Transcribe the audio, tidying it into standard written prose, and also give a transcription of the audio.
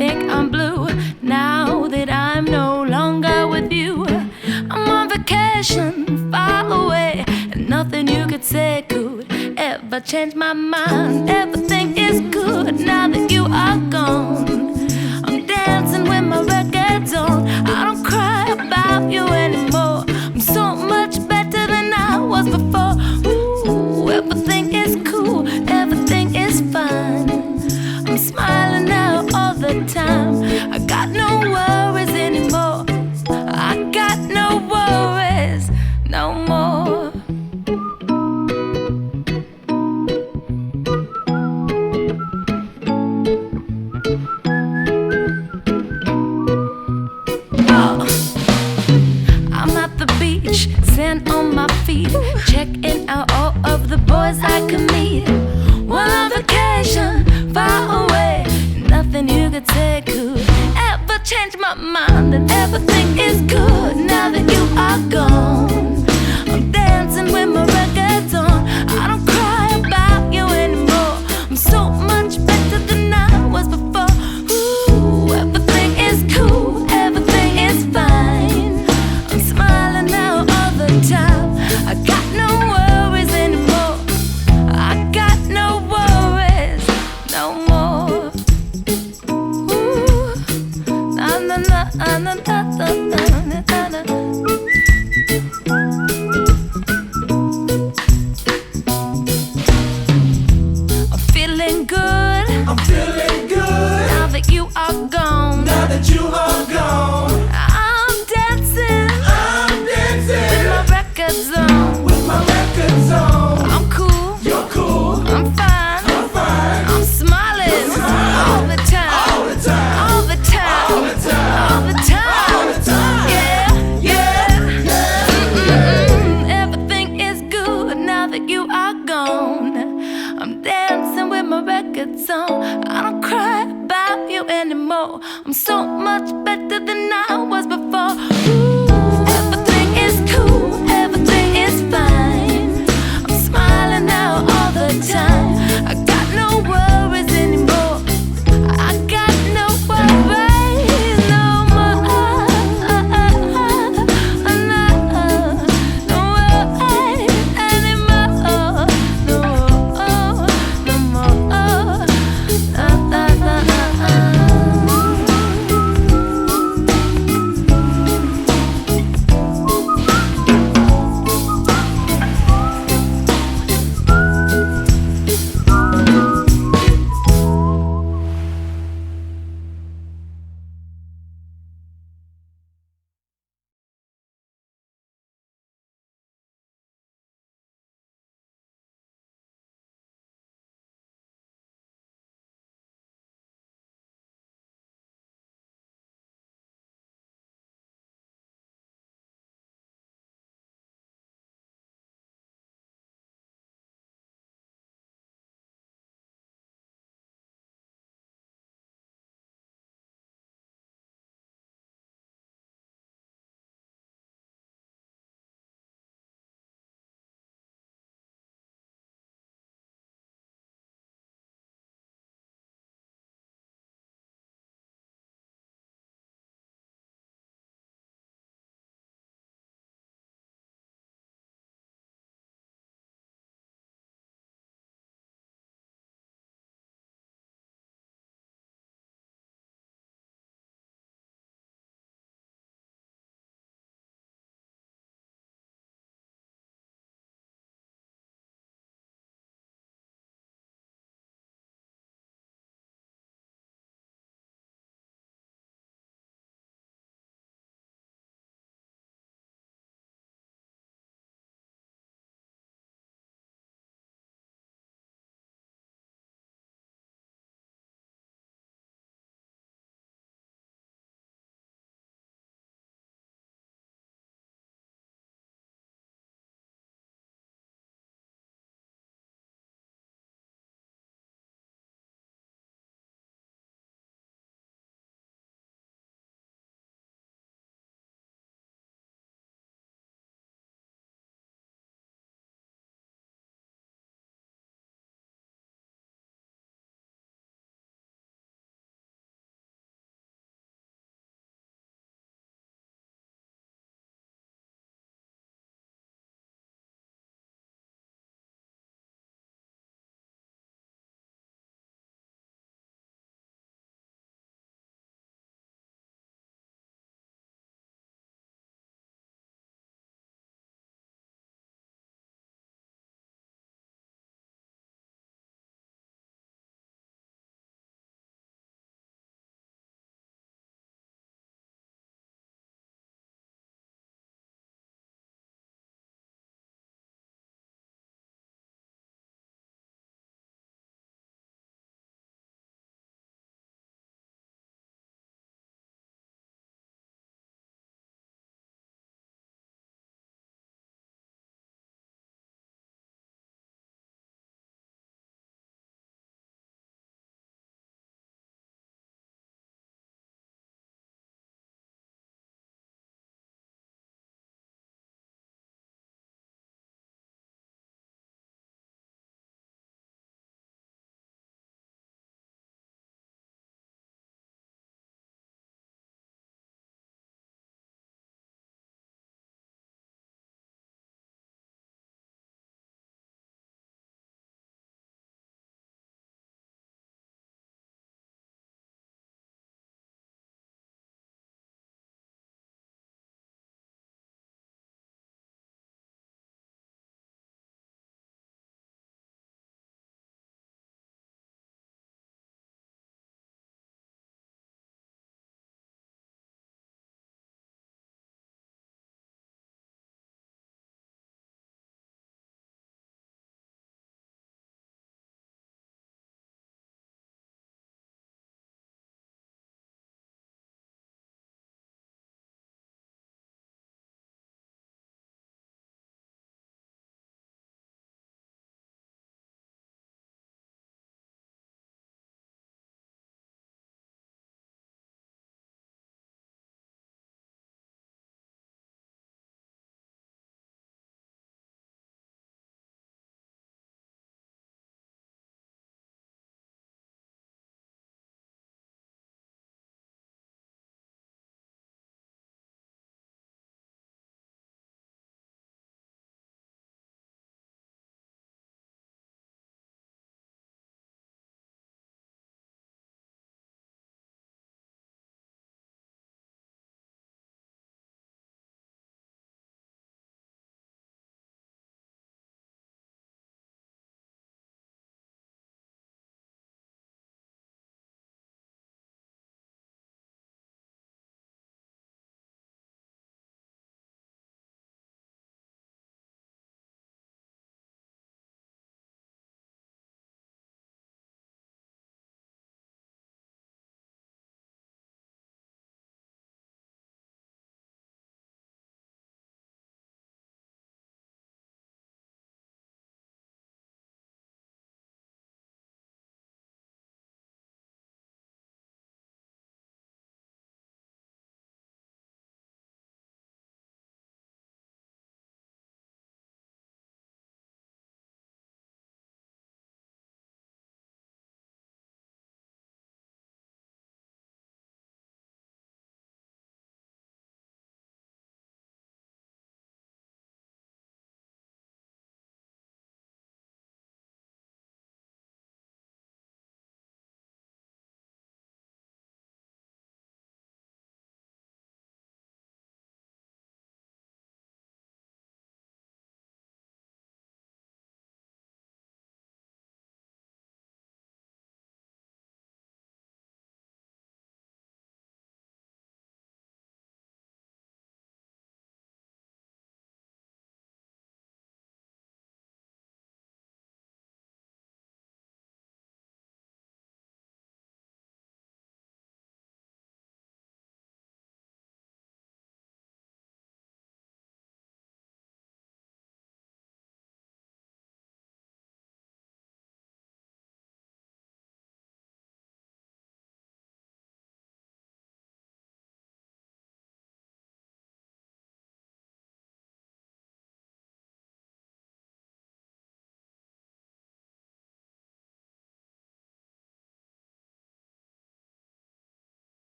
think I'm blue now that I'm no longer with you. I'm on vacation, far away, and nothing you could say could ever change my mind. Everything is good now that you are gone. I'm dancing with my records on. I don't cry about you anymore. I'm so much better than I was before. Ooh, everything is cool, everything is fine. I'm smiling now all the time. I got no worries anymore. I got no worries no more. I'm at the beach, sand on my feet, checking out all of the boys I can meet. Well, on vacation, far away, nothing you could say could ever change my mind. And everything is good now that you are gone. I'm dancing with my records on. I don't cry about you anymore. I'm so much better than I was before. Ooh, everything is cool, everything is fine. I'm smiling now all the time. I got no worries anymore. I got no worries no more. Ooh, na na na na na na na na na. I'm feeling good. I'm feeling good Now that you are gone. now that you are gone. I'm dancing I'm dancing with my records on. with my records on. I'm cool, You're cool, I'm fine, I'm fine. I'm smiling all the time, All the time, all the time, all the time, all the time. all the time. Yeah, yeah. Yeah. Everything is good now that you are gone. I'm dancing with my records on. I don't cry about you anymore. I'm so much better than I was before.